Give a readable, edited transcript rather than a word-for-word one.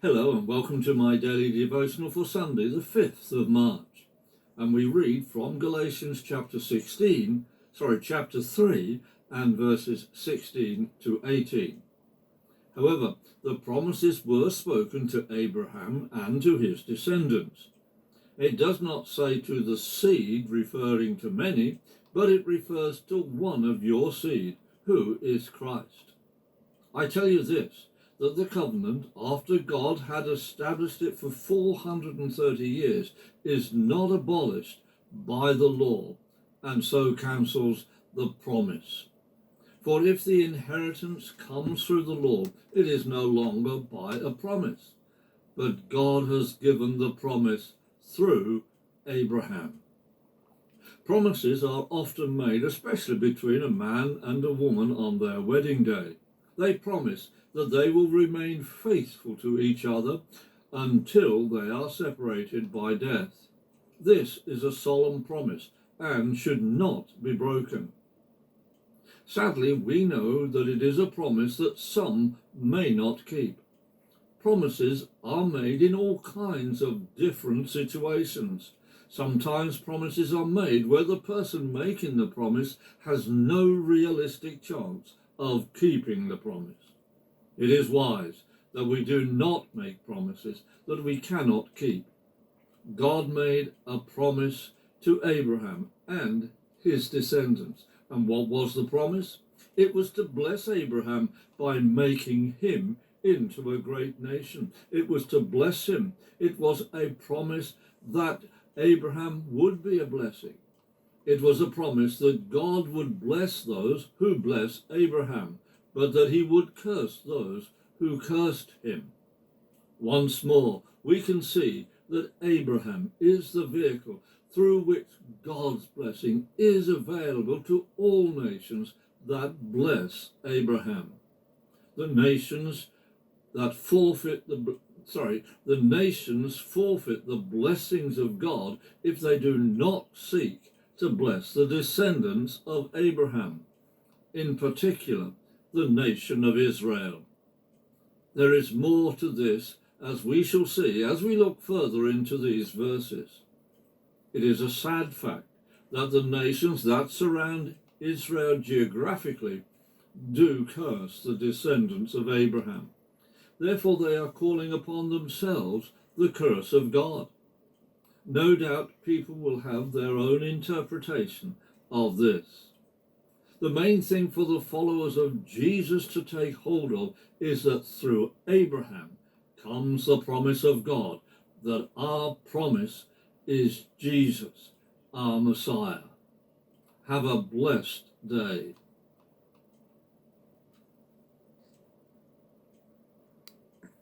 Hello and welcome to my daily devotional for Sunday, the 5th of March. And we read from Galatians chapter 3 and verses 16 to 18. However, the promises were spoken to Abraham and to his descendants. It does not say to the seed, referring to many, but it refers to one of your seed, who is Christ. I tell you this, that the covenant, after God had established it for 430 years, is not abolished by the law, and so cancels the promise. For if the inheritance comes through the law, it is no longer by a promise, but God has given the promise through Abraham. Promises are often made, especially between a man and a woman on their wedding day. They promise that they will remain faithful to each other until they are separated by death. This is a solemn promise and should not be broken. Sadly, we know that it is a promise that some may not keep. Promises are made in all kinds of different situations. Sometimes promises are made where the person making the promise has no realistic chance of keeping the promise. It is wise that we do not make promises that we cannot keep. God made a promise to Abraham and his descendants. And what was the promise? It was to bless Abraham by making him into a great nation. It was to bless him. It was a promise that Abraham would be a blessing. It was a promise that God would bless those who bless Abraham, but that he would curse those who cursed him. Once more, we can see that Abraham is the vehicle through which God's blessing is available to all nations that bless Abraham. The nations forfeit the blessings of God if they do not seek to bless the descendants of Abraham, in particular the nation of Israel. There is more to this, as we shall see as we look further into these verses. It is a sad fact that the nations that surround Israel geographically do curse the descendants of Abraham. Therefore they are calling upon themselves the curse of God. No doubt people will have their own interpretation of this. The main thing for the followers of Jesus to take hold of is that through Abraham comes the promise of God, that our promise is Jesus, our Messiah. Have a blessed day.